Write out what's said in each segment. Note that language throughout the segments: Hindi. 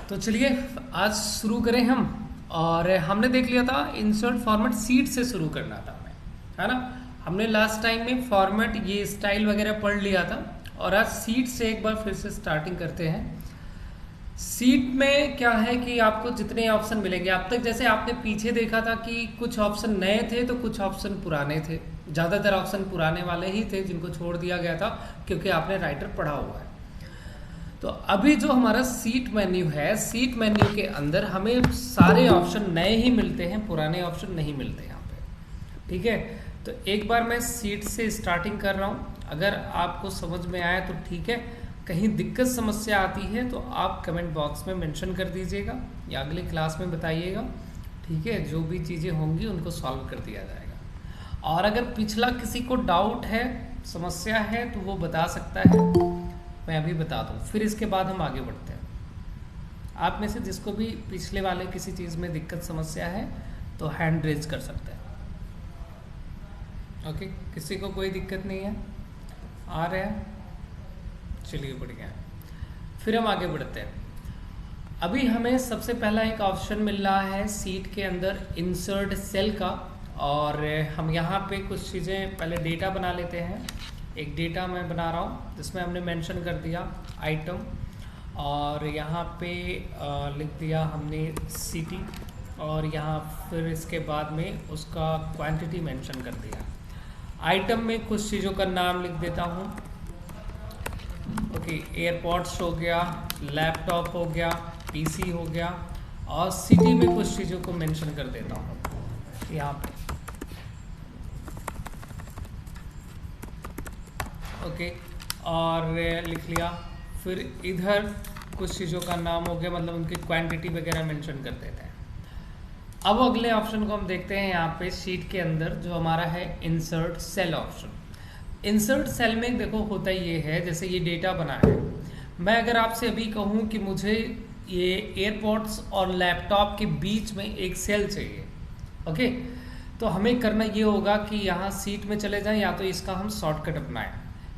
तो चलिए आज शुरू करें हम। और हमने देख लिया था इंसर्ट फॉर्मेट सीट से शुरू करना था हमें, है ना। हमने लास्ट टाइम में फॉर्मेट ये स्टाइल वगैरह पढ़ लिया था और आज सीट से एक बार फिर से स्टार्टिंग करते हैं। सीट में क्या है कि आपको जितने ऑप्शन मिलेंगे, अब तक जैसे आपने पीछे देखा था कि कुछ ऑप्शन नए थे तो कुछ ऑप्शन पुराने थे। ज़्यादातर ऑप्शन पुराने वाले ही थे जिनको छोड़ दिया गया था क्योंकि आपने राइटर पढ़ा हुआ है। तो अभी जो हमारा सीट मेन्यू है, सीट मेन्यू के अंदर हमें सारे ऑप्शन नए ही मिलते हैं, पुराने ऑप्शन नहीं मिलते यहाँ पे। ठीक है, तो एक बार मैं सीट से स्टार्टिंग कर रहा हूँ। अगर आपको समझ में आया तो ठीक है, कहीं दिक्कत समस्या आती है तो आप कमेंट बॉक्स में मेंशन कर दीजिएगा या अगले क्लास में बताइएगा। ठीक है, जो भी चीज़ें होंगी उनको सॉल्व कर दिया जाएगा। और अगर पिछला किसी को डाउट है, समस्या है, तो वो बता सकता है, मैं अभी बता दूँ, फिर इसके बाद हम आगे बढ़ते हैं। आप में से जिसको भी पिछले वाले किसी चीज़ में दिक्कत समस्या है तो हैंड रेज कर सकते हैं। ओके, किसी को कोई दिक्कत नहीं है? आ रहे हैं? चलिए बढ़िया है, फिर हम आगे बढ़ते हैं। अभी हमें सबसे पहला एक ऑप्शन मिल रहा है सीट के अंदर इंसर्ट सेल का, और हम यहाँ पे कुछ चीज़ें पहले डेटा बना लेते हैं। एक डेटा मैं बना रहा हूँ जिसमें हमने मेंशन कर दिया आइटम, और यहाँ पे लिख दिया हमने सिटी, और यहाँ फिर इसके बाद में उसका क्वांटिटी मेंशन कर दिया। आइटम में कुछ चीज़ों का नाम लिख देता हूँ। ओके, एयरपॉड्स हो गया, लैपटॉप हो गया, पीसी हो गया, और सिटी में कुछ चीज़ों को मेंशन कर देता हूँ यहाँ पे। ओके, और लिख लिया। फिर इधर कुछ चीज़ों का नाम हो गया, मतलब उनकी क्वांटिटी वगैरह मेंशन कर देते हैं। अब अगले ऑप्शन को हम देखते हैं यहाँ पे शीट के अंदर, जो हमारा है insert cell option. Insert cell में देखो होता ये है, जैसे ये डेटा बना है, मैं अगर आपसे अभी कहूँ कि मुझे ये एयरपोर्ट्स और लैपटॉप के बीच में एक सेल चाहिए, ओके, तो हमें करना ये होगा कि यहाँ सीट में चले जाएं, या तो इसका हम शॉर्टकट अपनाएं।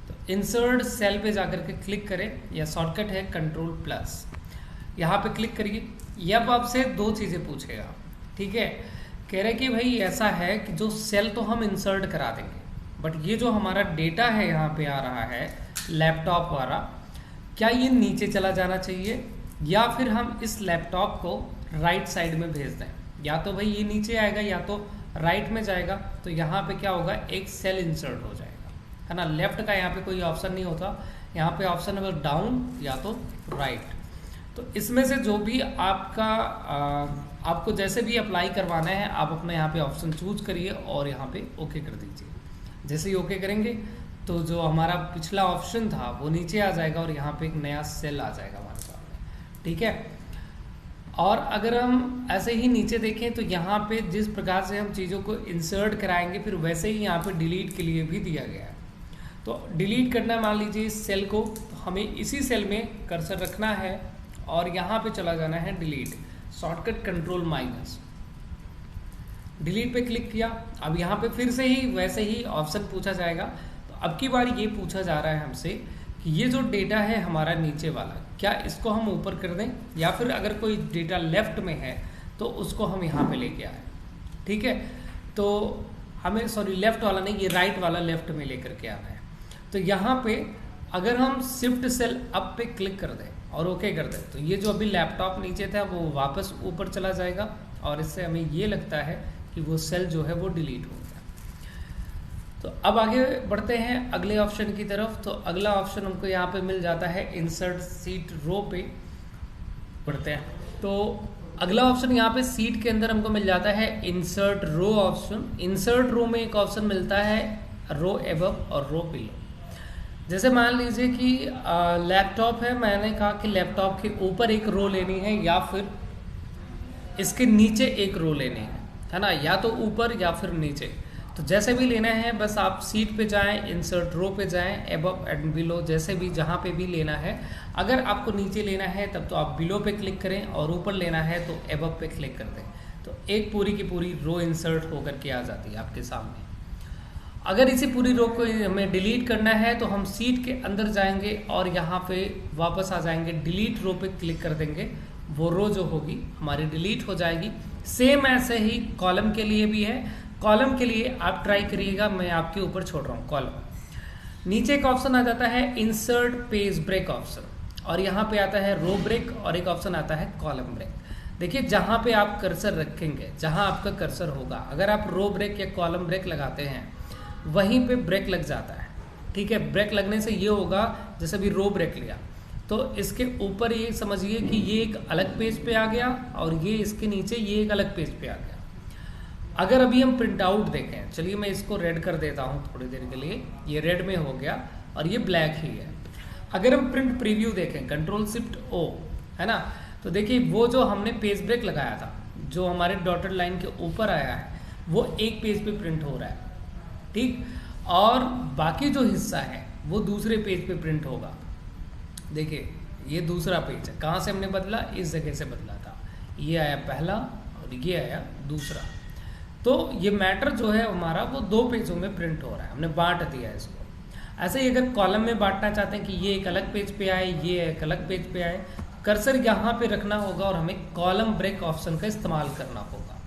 तो इंसर्ट सेल पे जाकर के क्लिक करें, या शॉर्टकट है कंट्रोल+। यहाँ पे क्लिक करिए। ये अब आपसे दो चीज़ें पूछेगा। ठीक है, कह रहे कि भाई ऐसा है कि जो सेल तो हम इंसर्ट करा देंगे, बट ये जो हमारा डेटा है यहाँ पे आ रहा है लैपटॉप वाला, क्या ये नीचे चला जाना चाहिए या फिर हम इस लैपटॉप को राइट साइड में भेज दें? या तो भाई ये नीचे आएगा या तो राइट में जाएगा। तो यहाँ पे क्या होगा, एक सेल इंसर्ट हो जाएगा, है ना। लेफ्ट का यहाँ पे कोई ऑप्शन नहीं होता, यहाँ पे ऑप्शन है डाउन या तो राइट। तो इसमें से जो भी आपका आपको जैसे भी अप्लाई करवाना है, आप अपना यहाँ पे ऑप्शन चूज करिए और यहाँ पे ओके कर दीजिए। जैसे ही ओके करेंगे तो जो हमारा पिछला ऑप्शन था वो नीचे आ जाएगा और यहाँ पे एक नया सेल आ जाएगा हमारे सामने। ठीक है, और अगर हम ऐसे ही नीचे देखें तो यहाँ पे जिस प्रकार से हम चीज़ों को इंसर्ट कराएंगे, फिर वैसे ही यहाँ पे डिलीट के लिए भी दिया गया है। तो डिलीट करना, मान लीजिए इस सेल को, तो हमें इसी सेल में कर्सर रखना है और यहाँ पे चला जाना है डिलीट, शॉर्टकट कंट्रोल-। डिलीट पे क्लिक किया। अब यहाँ पे फिर से ही वैसे ही ऑप्शन पूछा जाएगा। तो अब की बार ये पूछा जा रहा है हमसे कि ये जो डेटा है हमारा नीचे वाला, क्या इसको हम ऊपर कर दें, या फिर अगर कोई डेटा लेफ्ट में है तो उसको हम यहाँ पे लेके आए। ठीक है, तो हमें सॉरी लेफ्ट वाला नहीं, ये राइट वाला लेफ्ट में लेकर के आना है। तो यहाँ पे अगर हम शिफ्ट सेल अप पे क्लिक कर दें और ओके कर दें, तो ये जो अभी लैपटॉप नीचे था वो वापस ऊपर चला जाएगा, और इससे हमें ये लगता है कि वो सेल जो है वो डिलीट हो गया। तो अब आगे बढ़ते हैं अगले ऑप्शन की तरफ। तो अगला ऑप्शन हमको यहाँ पे मिल जाता है इंसर्ट सीट रो पे बढ़ते हैं। तो अगला ऑप्शन यहाँ पे सीट के अंदर हमको मिल जाता है insert row option. Insert row में एक ऑप्शन मिलता है रो एबव और रो बिलो। जैसे मान लीजिए कि लैपटॉप है, मैंने कहा कि लैपटॉप के ऊपर एक रो लेनी है या फिर इसके नीचे एक रो लेनी है ना, या तो ऊपर या फिर नीचे। तो जैसे भी लेना है बस आप सीट पे जाएं, इंसर्ट रो पे जाएं, एबव एंड बिलो, जैसे भी जहाँ पे भी लेना है। अगर आपको नीचे लेना है तब तो आप बिलो पे क्लिक करें, और ऊपर लेना है तो एबव पे क्लिक कर दें। तो एक पूरी की पूरी रो इंसर्ट होकर के आ जाती है आपके सामने। अगर इसी पूरी रो को हमें डिलीट करना है तो हम सीट के अंदर जाएंगे और यहाँ पे वापस आ जाएंगे, डिलीट रो पे क्लिक कर देंगे वो रो जो होगी हमारी डिलीट हो जाएगी। सेम ऐसे ही कॉलम के लिए भी है। कॉलम के लिए आप ट्राई करिएगा, मैं आपके ऊपर छोड़ रहा हूँ कॉलम। नीचे एक ऑप्शन आ जाता है इंसर्ट पेज ब्रेक ऑप्शन, और यहाँ पे आता है रो ब्रेक, और एक ऑप्शन आता है कॉलम ब्रेक। देखिए जहाँ पे आप कर्सर रखेंगे, जहाँ आपका कर्सर होगा, अगर आप रो ब्रेक या कॉलम ब्रेक लगाते हैं वहीं पे ब्रेक लग जाता है। ठीक है, ब्रेक लगने से ये होगा, जैसे अभी रो ब्रेक लिया तो इसके ऊपर ये समझिए कि ये एक अलग पेज पे आ गया, और ये इसके नीचे ये एक अलग पेज पे आ गया। अगर अभी हम प्रिंट आउट देखें, चलिए मैं इसको रेड कर देता हूँ थोड़ी देर के लिए, ये रेड में हो गया और ये ब्लैक ही है। अगर हम प्रिंट प्रीव्यू देखें, कंट्रोल शिफ्ट ओ, है ना, तो देखिए वो जो हमने पेज ब्रेक लगाया था, जो हमारे डॉटेड लाइन के ऊपर आया है, वो एक पेज पे प्रिंट हो रहा है। ठीक, और बाकी जो हिस्सा है वो दूसरे पेज पे प्रिंट होगा। देखिए ये दूसरा पेज है, कहाँ से हमने बदला, इस जगह से बदला था, ये आया पहला और ये आया दूसरा। तो ये मैटर जो है हमारा वो दो पेजों में प्रिंट हो रहा है, हमने बांट दिया है इसको। ऐसे ही अगर कॉलम में बांटना चाहते हैं कि ये एक अलग पेज पे आए, ये एक अलग पेज पे आए, कर्सर यहाँ पे रखना होगा और हमें कॉलम ब्रेक ऑप्शन का इस्तेमाल करना होगा।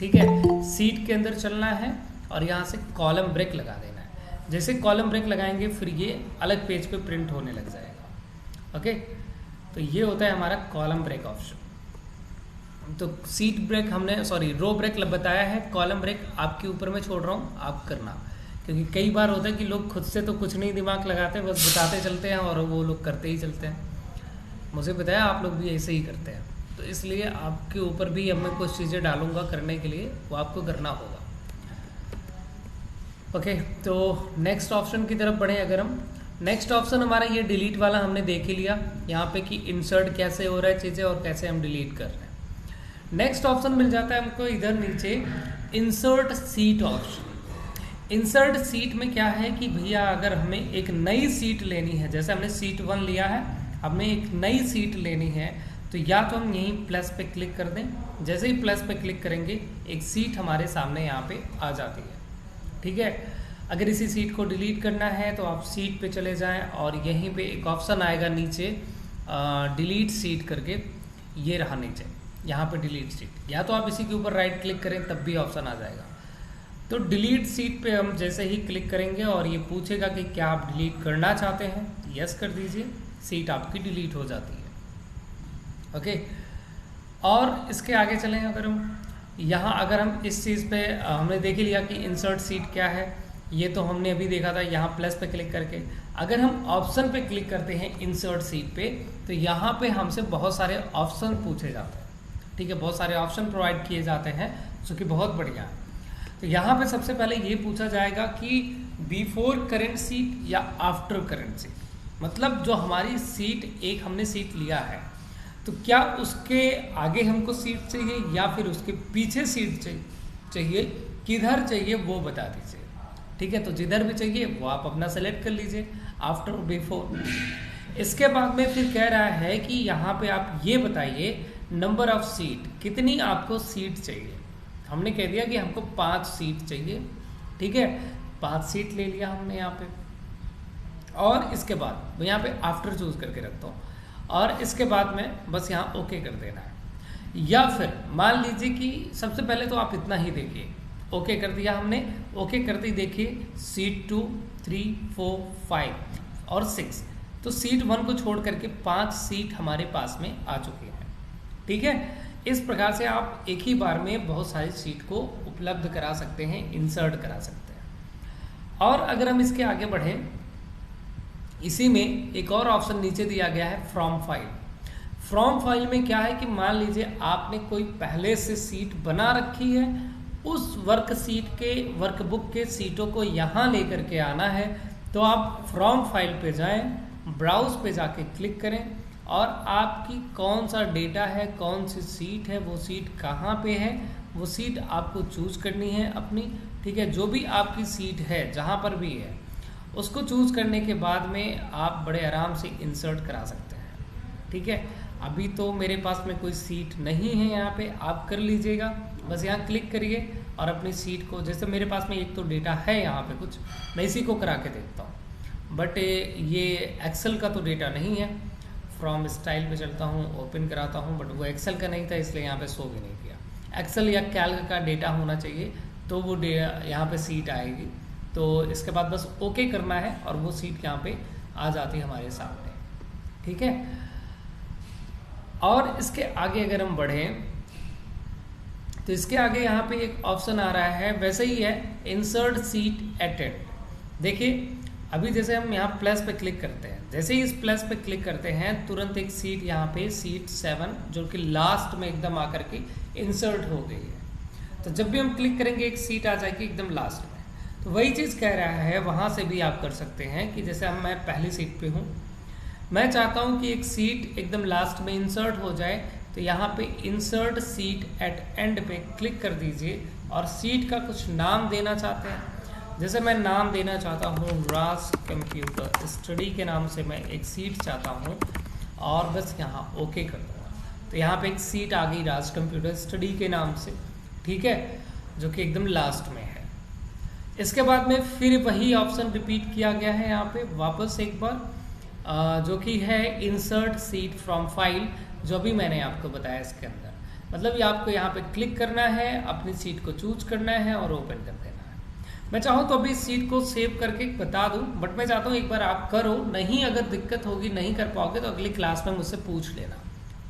ठीक है, सीट के अंदर चलना है और यहाँ से कॉलम ब्रेक लगा देना है। जैसे कॉलम ब्रेक लगाएंगे फिर ये अलग पेज पे प्रिंट होने लग जाएगा। ओके, तो ये होता है हमारा कॉलम ब्रेक ऑप्शन। तो सीट ब्रेक हमने, सॉरी रो ब्रेक बताया है, कॉलम ब्रेक आपके ऊपर मैं छोड़ रहा हूँ, आप करना। क्योंकि कई बार होता है कि लोग खुद से तो कुछ नहीं दिमाग लगाते, बस बताते चलते हैं और वो लोग करते ही चलते हैं। मुझे पता है आप लोग भी ऐसे ही करते हैं, तो इसलिए आपके ऊपर भी अब मैं कुछ चीज़ें डालूंगा करने के लिए, वो आपको करना होगा। ओके, तो नेक्स्ट ऑप्शन की तरफ बढ़े। अगर हम नेक्स्ट ऑप्शन हमारा ये डिलीट वाला हमने देख ही लिया यहाँ पे कि इंसर्ट कैसे हो रहा है चीज़ें और कैसे हम डिलीट कर रहे हैं। नेक्स्ट ऑप्शन मिल जाता है हमको इधर नीचे, insert seat option. Insert seat में क्या है कि भैया अगर हमें एक नई सीट लेनी है, जैसे हमने सीट 1 लिया है, हमें एक नई सीट लेनी है, तो या तो हम यहीं प्लस पे क्लिक कर दें, जैसे ही प्लस पे क्लिक करेंगे एक सीट हमारे सामने यहाँ पे आ जाती है। ठीक है, अगर इसी सीट को डिलीट करना है तो आप सीट पे चले जाएं और यहीं पे एक ऑप्शन आएगा नीचे डिलीट सीट करके, ये रहा नीचे, यहाँ पे डिलीट सीट, या तो आप इसी के ऊपर राइट क्लिक करें तब भी ऑप्शन आ जाएगा। तो डिलीट सीट पे हम जैसे ही क्लिक करेंगे और ये पूछेगा कि क्या आप डिलीट करना चाहते हैं, यस कर दीजिए, सीट आपकी डिलीट हो जाती है। ओके, और इसके आगे चलें, अगर हम यहाँ अगर हम इस चीज़ पे हमने देख ही लिया कि इंसर्ट सीट क्या है, ये तो हमने अभी देखा था यहाँ प्लस पे क्लिक करके। अगर हम ऑप्शन पे क्लिक करते हैं इंसर्ट सीट पे, तो यहाँ पे हमसे बहुत सारे ऑप्शन पूछे जाते हैं। ठीक है, बहुत सारे ऑप्शन प्रोवाइड किए जाते हैं जो कि बहुत बढ़िया है। तो यहाँ पे सबसे पहले ये पूछा जाएगा कि बिफोर करंट सीट या आफ्टर करंट सीट, मतलब जो हमारी सीट एक हमने सीट लिया है तो क्या उसके आगे हमको सीट चाहिए या फिर उसके पीछे सीट चाहिए, किधर चाहिए वो बता दीजिए। ठीक है, तो जिधर भी चाहिए वो आप अपना सेलेक्ट कर लीजिए, आफ्टर और बिफोर। इसके बाद में फिर कह रहा है कि यहाँ पे आप ये बताइए नंबर ऑफ सीट, कितनी आपको सीट चाहिए। हमने कह दिया कि हमको 5 सीट चाहिए। ठीक है, 5 सीट ले लिया हमने यहाँ पे, और इसके बाद मैं यहाँ पे आफ्टर चूज करके रखता हूँ, और इसके बाद में बस यहाँ ओके कर देना है। या फिर मान लीजिए कि सबसे पहले तो आप इतना ही देखिए, ओके कर दिया हमने, ओके करते ही देखिए सीट 2, 3, 4, 5 और 6, तो सीट 1 को छोड़ करके 5 सीट हमारे पास में आ चुकी है। ठीक है, इस प्रकार से आप एक ही बार में बहुत सारी सीट को उपलब्ध करा सकते हैं, इंसर्ट करा सकते हैं। और अगर हम इसके आगे बढ़ें, इसी में एक और ऑप्शन नीचे दिया गया है फ्रॉम फाइल। फ्रॉम फाइल में क्या है कि मान लीजिए आपने कोई पहले से सीट बना रखी है, उस वर्कबुक के सीटों को यहाँ लेकर के आना है, तो आप फ्रॉम फाइल पे जाएं, ब्राउज पे जाके क्लिक करें और आपकी कौन सा डेटा है, कौन सी सीट है, वो सीट कहाँ पे है, वो सीट आपको चूज करनी है अपनी। ठीक है, जो भी आपकी सीट है जहाँ पर भी है उसको चूज करने के बाद में आप बड़े आराम से इंसर्ट करा सकते हैं। ठीक है, अभी तो मेरे पास में कोई सीट नहीं है यहाँ पे, आप कर लीजिएगा, बस यहाँ क्लिक करिए और अपनी सीट को, जैसे मेरे पास में एक तो डेटा है यहाँ पे कुछ, मैं इसी को करा के देखता हूँ, बट ये एक्सेल का तो डेटा नहीं है। फ्रॉम स्टाइल पे चलता हूँ, ओपन कराता हूँ, बट वो एक्सेल का नहीं था इसलिए यहाँ पे शो भी नहीं किया। एक्सेल या कैल्क का डेटा होना चाहिए तो वो यहाँ पे सीट आएगी। तो इसके बाद बस ओके करना है और वो सीट यहाँ पे आ जाती है हमारे सामने, ठीक है। और इसके आगे अगर हम बढ़ें तो इसके आगे यहाँ पे एक ऑप्शन आ रहा है, वैसे ही है, इंसर्ट सीट एट एंड। देखिए अभी जैसे हम यहाँ प्लस पे क्लिक करते हैं, जैसे ही इस प्लस पे क्लिक करते हैं तुरंत एक सीट यहाँ पे सीट 7 जो कि लास्ट में एकदम आकर के इंसर्ट हो गई है। तो जब भी हम क्लिक करेंगे एक सीट आ जाएगी एकदम लास्ट में। तो वही चीज़ कह रहा है, वहाँ से भी आप कर सकते हैं कि जैसे हम मैं पहली सीट पे हूँ, मैं चाहता हूँ कि एक सीट एकदम लास्ट में इंसर्ट हो जाए, तो यहाँ पे इंसर्ट सीट एट एंड पे क्लिक कर दीजिए और सीट का कुछ नाम देना चाहते हैं। जैसे मैं नाम देना चाहता हूँ राज कंप्यूटर स्टडी के नाम से मैं एक सीट चाहता हूँ और बस यहाँ ओके कर दूँगा। तो यहाँ पे एक सीट आ गई राज कंप्यूटर स्टडी के नाम से, ठीक है, जो कि एकदम लास्ट में है। इसके बाद में फिर वही ऑप्शन रिपीट किया गया है यहाँ पे वापस एक बार, जो कि है इंसर्ट सीट फ्रॉम फाइल, जो भी मैंने आपको बताया इसके अंदर। मतलब ये आपको यहाँ पे क्लिक करना है, अपनी सीट को चूज करना है और ओपन कर देना है। मैं चाहूँ तो अभी इस सीट को सेव करके बता दूँ, बट मैं चाहता हूँ एक बार आप करो, नहीं अगर दिक्कत होगी नहीं कर पाओगे तो अगली क्लास में मुझसे पूछ लेना,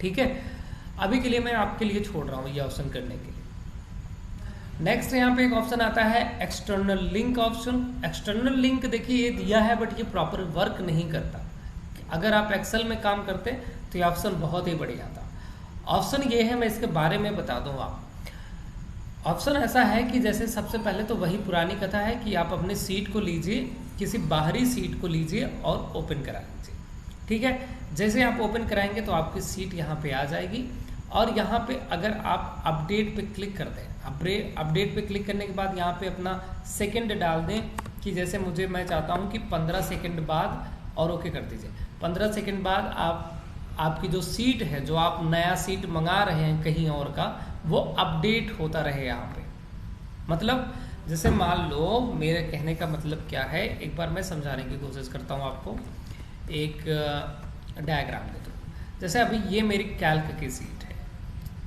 ठीक है। अभी के लिए मैं आपके लिए छोड़ रहा हूँ ये ऑप्शन करने के लिए। नेक्स्ट यहाँ पे एक ऑप्शन आता है external link option. External link देखिए ये दिया है बट ये प्रॉपर वर्क नहीं करता। अगर आप एक्सेल में काम करते तो ये ऑप्शन बहुत ही बढ़िया था। ऑप्शन ये है, मैं इसके बारे में बता दूँ आप। ऑप्शन ऐसा है कि जैसे सबसे पहले तो वही पुरानी कथा है कि आप अपने सीट को लीजिए, किसी बाहरी सीट को लीजिए और ओपन करा लीजिए, ठीक है। जैसे आप ओपन कराएंगे तो आपकी सीट यहाँ पे आ जाएगी और यहाँ पे अगर आप अपडेट पे क्लिक कर दें, अपडेट पे क्लिक करने के बाद यहाँ पे अपना सेकंड डाल दें कि जैसे मैं चाहता हूँ कि 15 सेकंड बाद, और ओके कर दीजिए। 15 सेकंड बाद आपकी जो सीट है, जो आप नया सीट मंगा रहे हैं कहीं और का, वो अपडेट होता रहे यहाँ पे। मतलब जैसे मान लो, मेरे कहने का मतलब क्या है, एक बार मैं समझाने की कोशिश करता हूँ आपको। एक डायग्राम दे दो। जैसे अभी ये मेरी कैल्क की सीट है,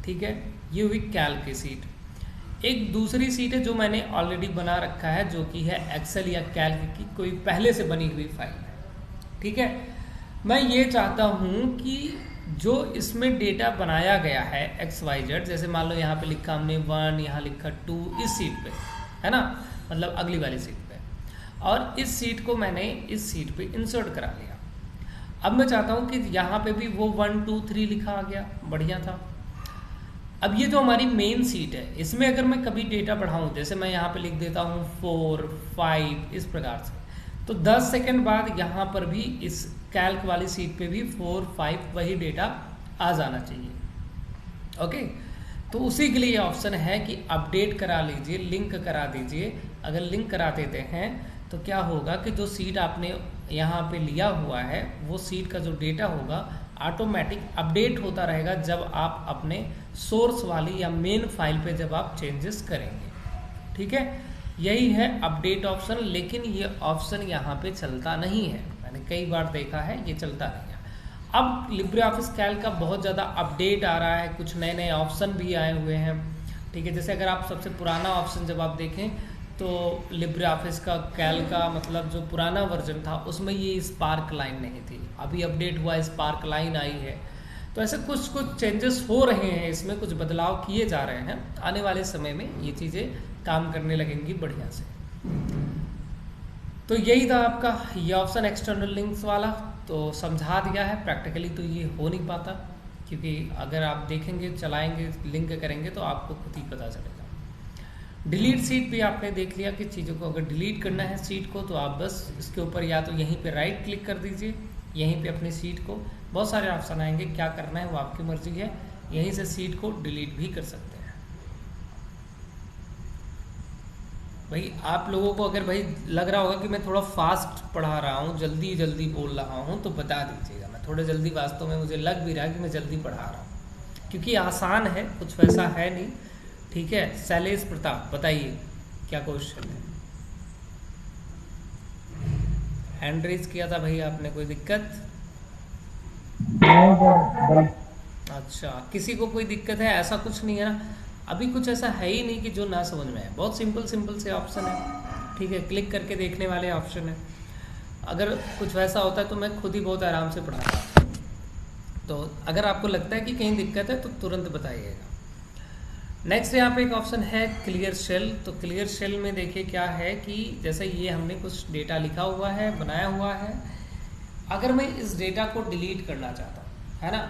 ठीक है, ये हुई कैल्क की सीट। एक दूसरी सीट है जो मैंने ऑलरेडी बना रखा है, जो कि है एक्सेल या कैल्क की कोई पहले से बनी हुई फाइल है, ठीक है। मैं ये चाहता हूँ कि जो इसमें डेटा बनाया गया है XYZ, जैसे मान लो यहाँ पे लिखा हमने 1, यहाँ लिखा 2 इस सीट पे, है ना, मतलब अगली वाली सीट पे, और इस सीट को मैंने इस सीट पे इंसर्ट करा लिया। अब मैं चाहता हूँ कि यहाँ पे भी वो 1 2 3 लिखा आ गया, बढ़िया था। अब ये जो हमारी मेन सीट है, इसमें अगर मैं कभी डेटा बढ़ाऊँ, जैसे मैं यहाँ पे लिख देता हूँ 4 5 इस प्रकार से, तो 10 सेकंड बाद यहाँ पर भी इस कैल्क वाली सीट पे भी 4 5 वही डेटा आ जाना चाहिए, ओके। तो उसी के लिए ऑप्शन है कि अपडेट करा लीजिए, लिंक करा दीजिए। अगर लिंक करा देते हैं तो क्या होगा कि जो सीट आपने यहाँ पे लिया हुआ है, वो सीट का जो डेटा होगा ऑटोमेटिक अपडेट होता रहेगा जब आप अपने सोर्स वाली या मेन फाइल पे जब आप चेंजेस करेंगे, ठीक है। यही है अपडेट ऑप्शन, लेकिन ये ऑप्शन यहाँ पे चलता नहीं है। मैंने कई बार देखा है, ये चलता नहीं है। अब लिब्रे ऑफिस कैल्क का बहुत ज़्यादा अपडेट आ रहा है, कुछ नए नए ऑप्शन भी आए हुए हैं, ठीक है। जैसे अगर आप सबसे पुराना ऑप्शन जब आप देखें तो लिब्रे ऑफिस का कैल्क का मतलब जो पुराना वर्जन था उसमें ये स्पार्क लाइन नहीं थी, अभी अपडेट हुआ स्पार्क लाइन आई है। तो ऐसे कुछ कुछ चेंजेस हो रहे हैं, इसमें कुछ बदलाव किए जा रहे हैं। आने वाले समय में ये चीज़ें काम करने लगेंगी बढ़िया से। तो यही था आपका ये ऑप्शन एक्सटर्नल लिंक्स वाला, तो समझा दिया है। प्रैक्टिकली तो ये हो नहीं पाता, क्योंकि अगर आप देखेंगे, चलाएंगे, लिंक करेंगे तो आपको खुद ही पता चलेगा। डिलीट सीट भी आपने देख लिया कि चीज़ों को अगर डिलीट करना है सीट को, तो आप बस इसके ऊपर या तो यहीं पे राइट क्लिक कर दीजिए, यहीं पे अपनी सीट को, बहुत सारे ऑप्शन आएंगे, क्या करना है वो आपकी मर्जी है, यहीं से सीट को डिलीट भी कर सकते हैं। भाई आप लोगों को अगर भाई लग रहा होगा कि मैं थोड़ा फास्ट पढ़ा रहा हूँ, जल्दी जल्दी बोल रहा हूँ, तो बता दीजिएगा। मैं थोड़ा जल्दी, वास्तव में मुझे लग भी रहा है कि मैं जल्दी पढ़ा रहा हूँ, क्योंकि आसान है, कुछ वैसा है नहीं, ठीक है। शैलेश प्रताप, बताइए क्या क्वेश्चन है? हैंड रेज किया था भाई आपने, कोई दिक्कत? अच्छा, किसी को कोई दिक्कत है? ऐसा कुछ नहीं है ना, अभी कुछ ऐसा है ही नहीं कि जो ना समझ में आए। बहुत सिंपल सिंपल से ऑप्शन है, ठीक है, क्लिक करके देखने वाले ऑप्शन है। अगर कुछ वैसा होता है तो मैं खुद ही बहुत आराम से पढ़ाता। तो अगर आपको लगता है कि कहीं दिक्कत है तो तुरंत बताइएगा। नेक्स्ट यहाँ पे एक ऑप्शन है क्लियर शेल। तो क्लियर शेल में देखिए क्या है कि जैसे ये हमने कुछ डेटा लिखा हुआ है, बनाया हुआ है, अगर मैं इस डेटा को डिलीट करना चाहता हूँ, है ना,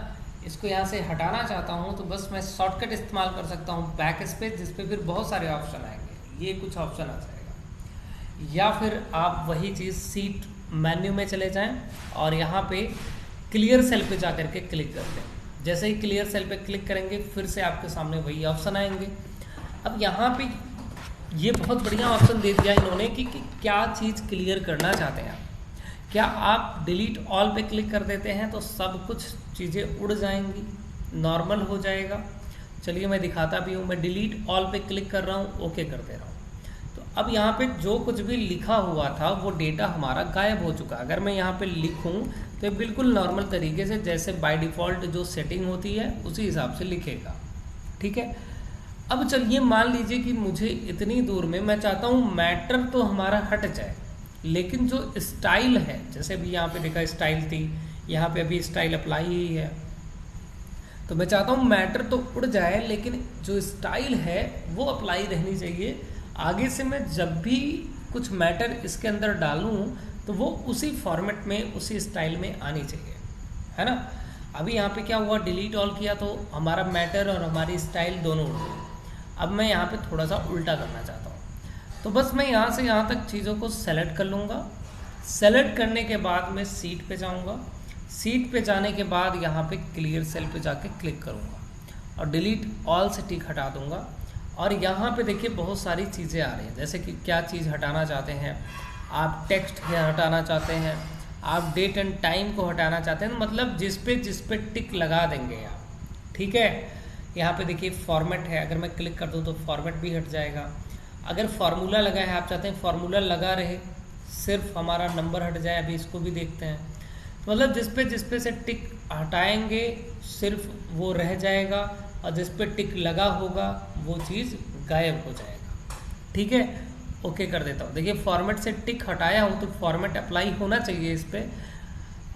इसको यहाँ से हटाना चाहता हूँ, तो बस मैं शॉर्टकट इस्तेमाल कर सकता हूँ बैक स्पेस, जिसपे फिर बहुत सारे ऑप्शन आएंगे, ये कुछ ऑप्शन आ जाएगा। या फिर आप वही चीज़ सीट मेन्यू में चले जाएं और यहाँ पे क्लियर सेल पे जा करके क्लिक कर दें। जैसे ही क्लियर सेल पे क्लिक करेंगे फिर से आपके सामने वही ऑप्शन आएंगे। अब यहाँ पे ये बहुत बढ़िया ऑप्शन दे दिया इन्होंने कि क्या चीज़ क्लियर करना चाहते हैं आप। क्या आप डिलीट ऑल पे क्लिक कर देते हैं तो सब कुछ चीज़ें उड़ जाएंगी, नॉर्मल हो जाएगा। चलिए मैं दिखाता भी हूँ। मैं डिलीट ऑल पे क्लिक कर रहा हूँ, ओके कर दे रहा हूँ। तो अब यहाँ पे जो कुछ भी लिखा हुआ था वो डेटा हमारा गायब हो चुका। अगर मैं यहाँ पे लिखूँ तो बिल्कुल नॉर्मल तरीके से जैसे बाय डिफ़ॉल्ट जो सेटिंग होती है उसी हिसाब से लिखेगा, ठीक है। अब चलिए मान लीजिए कि मुझे इतनी दूर में मैं चाहता हूँ मैटर तो हमारा हट जाए, लेकिन जो स्टाइल है, जैसे अभी यहाँ पे देखा स्टाइल थी, यहाँ पे अभी स्टाइल अप्लाई ही है, तो मैं चाहता हूँ मैटर तो उड़ जाए लेकिन जो स्टाइल है वो अप्लाई रहनी चाहिए। आगे से मैं जब भी कुछ मैटर इसके अंदर डालूँ तो वो उसी फॉर्मेट में उसी स्टाइल में आनी चाहिए, है ना। अभी यहाँ पे क्या हुआ, डिलीट ऑल किया तो हमारा मैटर और हमारी स्टाइल दोनों उड़ गई। अब मैं यहाँ पे थोड़ा सा उल्टा करना चाहता हूँ, तो बस मैं यहाँ से यहाँ तक चीज़ों को सेलेक्ट कर लूँगा। सेलेक्ट करने के बाद मैं सीट पे जाऊँगा। सीट पे जाने के बाद यहाँ पे क्लियर सेल पे जाके क्लिक करूँगा और डिलीट ऑल से टिक हटा दूँगा। और यहाँ पे देखिए बहुत सारी चीज़ें आ रही हैं, जैसे कि क्या चीज़ हटाना चाहते हैं आप, टेक्स्ट हटाना चाहते हैं आप, डेट एंड टाइम को हटाना चाहते हैं, मतलब जिस पे टिक लगा देंगे आप, ठीक है। यहाँ पे देखिए फॉर्मेट है, अगर मैं क्लिक कर दूँ तो फॉर्मेट भी हट जाएगा। अगर फार्मूला लगा है, आप चाहते हैं फार्मूला लगा रहे, सिर्फ हमारा नंबर हट जाए, अभी इसको भी देखते हैं। तो मतलब जिस पे से टिक हटाएंगे सिर्फ वो रह जाएगा, और जिस पे टिक लगा होगा वो चीज़ गायब हो जाएगा, ठीक है। ओके कर देता हूँ। देखिए फॉर्मेट से टिक हटाया हूँ तो फॉर्मेट अप्लाई होना चाहिए इस पर।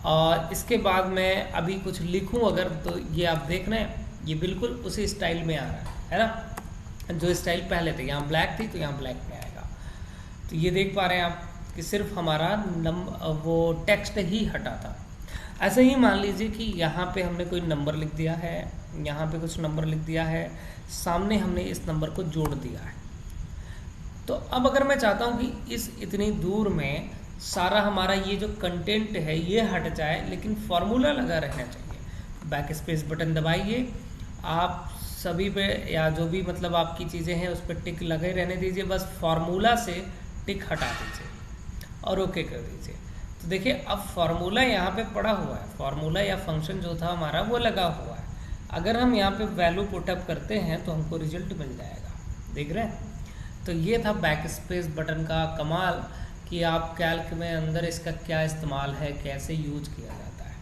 और इसके बाद मैं अभी कुछ लिखूँ अगर, तो ये आप देख रहे हैं ये बिल्कुल उसी स्टाइल में आ रहा है ना। जो स्टाइल पहले थे, यहाँ ब्लैक थी तो यहाँ ब्लैक में आएगा। तो ये देख पा रहे हैं आप कि सिर्फ हमारा वो टेक्स्ट ही हटा था। ऐसे ही मान लीजिए कि यहाँ पे हमने कोई नंबर लिख दिया है, यहाँ पे कुछ नंबर लिख दिया है, सामने हमने इस नंबर को जोड़ दिया है। तो अब अगर मैं चाहता हूँ कि इस इतनी दूर में सारा हमारा ये जो कंटेंट है ये हट जाए लेकिन फॉर्मूला लगा रहना चाहिए, बैक स्पेस बटन दबाइए आप सभी पे, या जो भी मतलब आपकी चीज़ें हैं उस पर टिक लगे रहने दीजिए, बस फार्मूला से टिक हटा दीजिए और ओके कर दीजिए। तो देखिए अब फार्मूला यहाँ पे पड़ा हुआ है, फार्मूला या फंक्शन जो था हमारा वो लगा हुआ है। अगर हम यहाँ पे वैल्यू पुटअप करते हैं तो हमको रिजल्ट मिल जाएगा, देख रहे हैं। तो ये था बैक स्पेस बटन का कमाल कि आप कैल्क में अंदर इसका क्या इस्तेमाल है, कैसे यूज किया जाता है।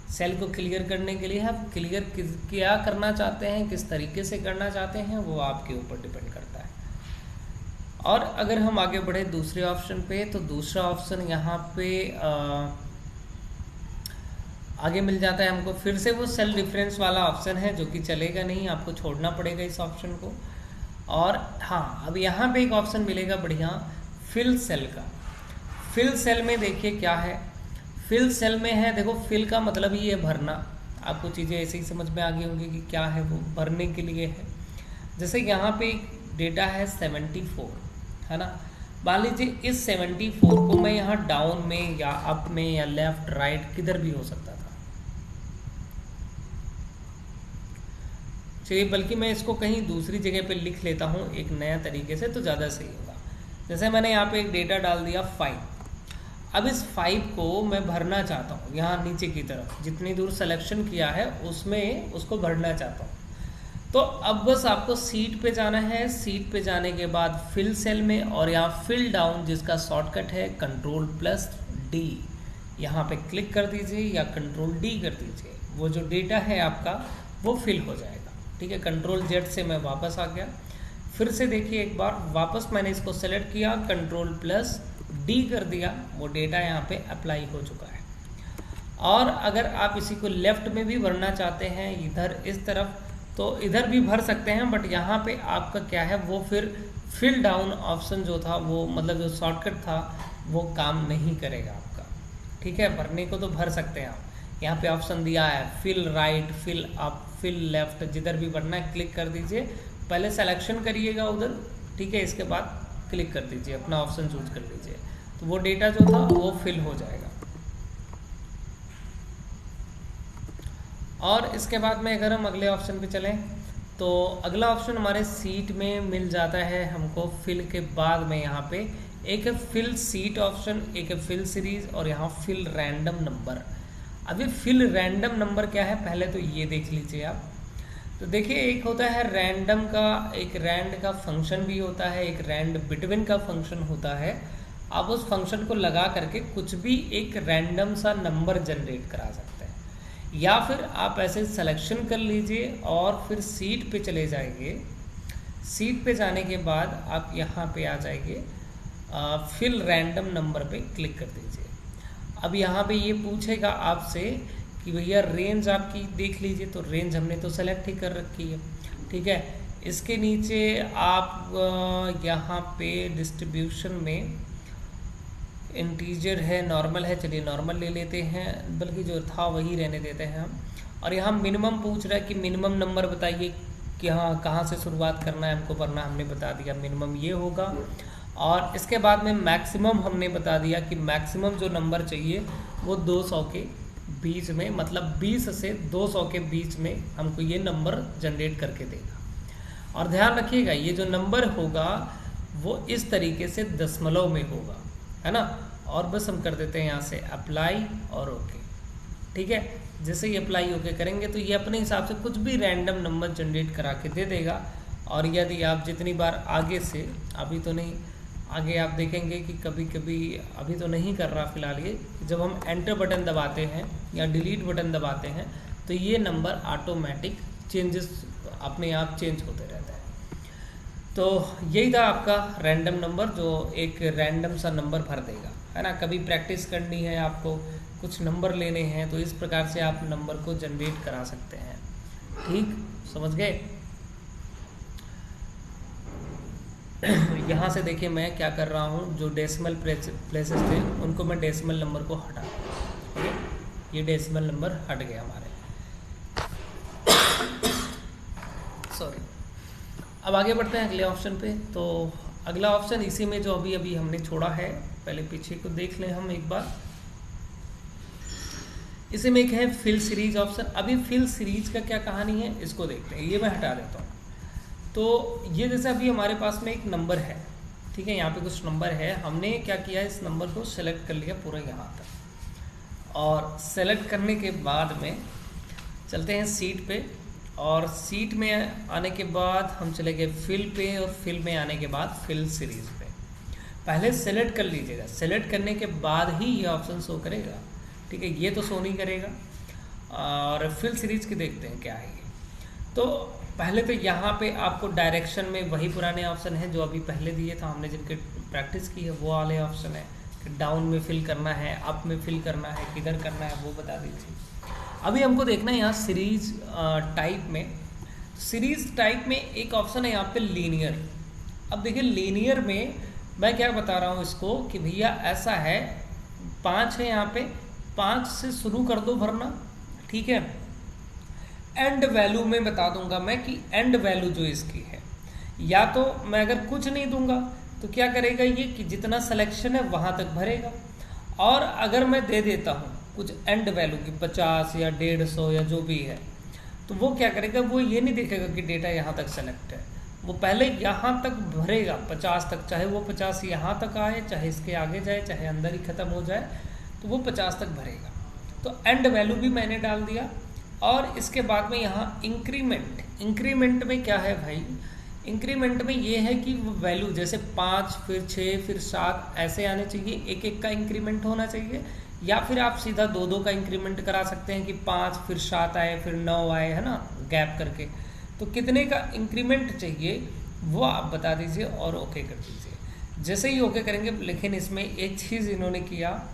सेल को क्लियर करने के लिए आप क्लियर क्या करना चाहते हैं, किस तरीके से करना चाहते हैं, वो आपके ऊपर डिपेंड करता है। और अगर हम आगे बढ़े दूसरे ऑप्शन पे, तो दूसरा ऑप्शन यहाँ पे आगे मिल जाता है हमको, फिर से वो सेल डिफरेंस वाला ऑप्शन है जो कि चलेगा नहीं, आपको छोड़ना पड़ेगा इस ऑप्शन को। और हाँ, अब यहाँ पे एक ऑप्शन मिलेगा बढ़िया, फिल सेल का। फिल सेल में देखिए क्या है, फिल सेल में है, देखो फिल का मतलब ही है भरना। आपको चीज़ें ऐसे ही समझ में आ गई होंगी कि क्या है, वो भरने के लिए है। जैसे यहाँ पे डेटा है 74, है ना। मान लीजिए इस 74 को मैं यहाँ डाउन में या अप में या लेफ्ट राइट किधर भी हो सकता था, चलिए बल्कि मैं इसको कहीं दूसरी जगह पे लिख लेता हूँ एक नया तरीके से, तो ज़्यादा सही होगा। जैसे मैंने यहाँ पे एक डेटा डाल दिया 5, अब इस 5 को मैं भरना चाहता हूँ, यहाँ नीचे की तरफ जितनी दूर सिलेक्शन किया है उसमें उसको भरना चाहता हूँ। तो अब बस आपको सीट पे जाना है, सीट पे जाने के बाद फिल सेल में, और यहाँ फिल डाउन जिसका शॉर्टकट है Ctrl+D, यहाँ पे क्लिक कर दीजिए या Ctrl+D कर दीजिए। वो जो डेटा है आपका वो फिल हो जाएगा। ठीक है, कंट्रोल जेड से मैं वापस आ गया, फिर से देखिए एक बार वापस मैंने इसको सेलेक्ट किया, कंट्रोल प्लस डी कर दिया, वो डेटा यहाँ पे अप्लाई हो चुका है। और अगर आप इसी को लेफ्ट में भी भरना चाहते हैं इधर इस तरफ, तो इधर भी भर सकते हैं, बट यहाँ पे आपका क्या है वो फिर फिल डाउन ऑप्शन जो था वो मतलब जो शॉर्टकट था वो काम नहीं करेगा आपका। ठीक है, भरने को तो भर सकते हैं आप, यहाँ पे ऑप्शन दिया है fill right, fill up, fill left, जिधर भी भरना है क्लिक कर दीजिए, पहले सिलेक्शन करिएगा उधर। ठीक है, इसके बाद क्लिक कर दीजिए, अपना ऑप्शन चूज कर लीजिए, तो वो डेटा जो था वो फिल हो जाएगा। और इसके बाद में अगर हम अगले ऑप्शन पे चलें तो अगला ऑप्शन हमारे सीट में मिल जाता है हमको फिल के बाद में, यहाँ पे एक है फिल सीट ऑप्शन, एक है फिल सीरीज और यहाँ फिल रैंडम नंबर। अभी फिल रैंडम नंबर क्या है पहले तो ये देख लीजिए आप। तो देखिए एक होता है रैंडम का, एक रैंड का फंक्शन भी होता है, एक रैंड बिटवीन का फंक्शन होता है। आप उस फंक्शन को लगा करके कुछ भी एक रैंडम सा नंबर जनरेट करा सकते हैं, या फिर आप ऐसे सिलेक्शन कर लीजिए और फिर सीट पे चले जाएंगे। सीट पे जाने के बाद आप यहाँ पे आ जाएंगे, फिल रैंडम नंबर पे क्लिक कर दीजिए। अब यहाँ पे ये पूछेगा आपसे कि भैया रेंज आपकी देख लीजिए, तो रेंज हमने तो सेलेक्ट ही कर रखी है। ठीक है, इसके नीचे आप यहाँ पे डिस्ट्रीब्यूशन में इंटीजर है, नॉर्मल है, चलिए नॉर्मल ले लेते हैं, बल्कि जो था वही रहने देते हैं हम। और यहाँ मिनिमम पूछ रहा है कि मिनिमम नंबर बताइए कि हाँ कहाँ से शुरुआत करना है हमको भरना, हमने बता दिया मिनिमम ये होगा। और इसके बाद में मैक्सिमम हमने बता दिया कि मैक्सिमम जो नंबर चाहिए वो 200 के बीच में, मतलब 20 से 200 के बीच में हमको ये नंबर जनरेट करके देगा। और ध्यान रखिएगा ये जो नंबर होगा वो इस तरीके से दशमलव में होगा, है ना। और बस हम कर देते हैं यहाँ से अप्लाई और ओके। ठीक है, जैसे ही अप्लाई ओके करेंगे तो ये अपने हिसाब से कुछ भी रैंडम नंबर जनरेट करा के दे देगा। और यदि आप जितनी बार आगे से, अभी तो नहीं, आगे आप देखेंगे कि कभी कभी, अभी तो नहीं कर रहा फिलहाल ये, जब हम एंटर बटन दबाते हैं या डिलीट बटन दबाते हैं तो ये नंबर ऑटोमेटिक चेंजेस अपने आप चेंज होते रहता है। तो यही था आपका रैंडम नंबर, जो एक रैंडम सा नंबर भर देगा, है ना। कभी प्रैक्टिस करनी है आपको, कुछ नंबर लेने हैं, तो इस प्रकार से आप नंबर को जनरेट करा सकते हैं। ठीक, समझ गए। यहाँ से देखिए मैं क्या कर रहा हूँ, जो डेसिमल प्लेसेस थे उनको मैं डेसिमल नंबर को हटा, ठीक है, ये डेसिमल नंबर हट गया हमारे। सॉरी, अब आगे बढ़ते हैं अगले ऑप्शन पे। तो अगला ऑप्शन इसी में जो अभी अभी हमने छोड़ा है, पहले पीछे को देख लें हम एक बार। इसी में एक है फिल सीरीज ऑप्शन। अभी फिल सीरीज का क्या कहानी है इसको देखते हैं, ये मैं हटा देता हूँ। तो ये जैसे अभी हमारे पास में एक नंबर है, ठीक है, यहाँ पे कुछ नंबर है, हमने क्या किया, इस नंबर को सेलेक्ट कर लिया पूरा यहाँ तक। और सेलेक्ट करने के बाद में चलते हैं सीट पे, और सीट में आने के बाद हम चले गए फिल पे, और फिल में आने के बाद फिल सीरीज पे। पहले सेलेक्ट कर लीजिएगा, सेलेक्ट करने के बाद ही ये ऑप्शन शो करेगा, ठीक है, ये तो शो नहीं करेगा। और फिल सीरीज की देखते हैं क्या है ये। तो पहले तो यहाँ पे आपको डायरेक्शन में वही पुराने ऑप्शन है जो अभी पहले दिए था हमने, जिनके प्रैक्टिस की है, वो वाले ऑप्शन है कि डाउन में फिल करना है, अप में फिल करना है, किधर करना है वो बता दीजिए। अभी हमको देखना है यहाँ सीरीज टाइप में। सीरीज टाइप में एक ऑप्शन है यहाँ पे लीनियर। अब देखिए लीनियर में मैं क्या बता रहा हूँ इसको कि भैया ऐसा है, 5 है यहाँ पे, 5 से शुरू कर दो भरना, ठीक है। एंड वैल्यू में बता दूंगा मैं कि एंड वैल्यू जो इसकी है, या तो मैं अगर कुछ नहीं दूंगा तो क्या करेगा ये कि जितना सिलेक्शन है वहां तक भरेगा, और अगर मैं दे देता हूँ कुछ एंड वैल्यू की 50 या 150 या जो भी है, तो वो क्या करेगा, वो ये नहीं देखेगा कि डेटा यहाँ तक सेलेक्ट है, वो पहले यहाँ तक भरेगा 50 तक, चाहे वो 50 यहाँ तक आए, चाहे इसके आगे जाए, चाहे अंदर ही खत्म हो जाए, तो वो 50 तक भरेगा। तो एंड वैल्यू भी मैंने डाल दिया। और इसके बाद में यहाँ इंक्रीमेंट, इंक्रीमेंट में क्या है भाई, इंक्रीमेंट में ये है कि वो वैल्यू जैसे 5 फिर 6 फिर 7 ऐसे आने चाहिए, एक एक का इंक्रीमेंट होना चाहिए, या फिर आप सीधा 2-2 का इंक्रीमेंट करा सकते हैं कि 5 फिर 7 आए फिर 9 आए, है ना, गैप करके। तो कितने का इंक्रीमेंट चाहिए वो आप बता दीजिए और ओके कर दीजिए। जैसे ही ओके करेंगे, लेकिन इसमें एक चीज़ इन्होंने किया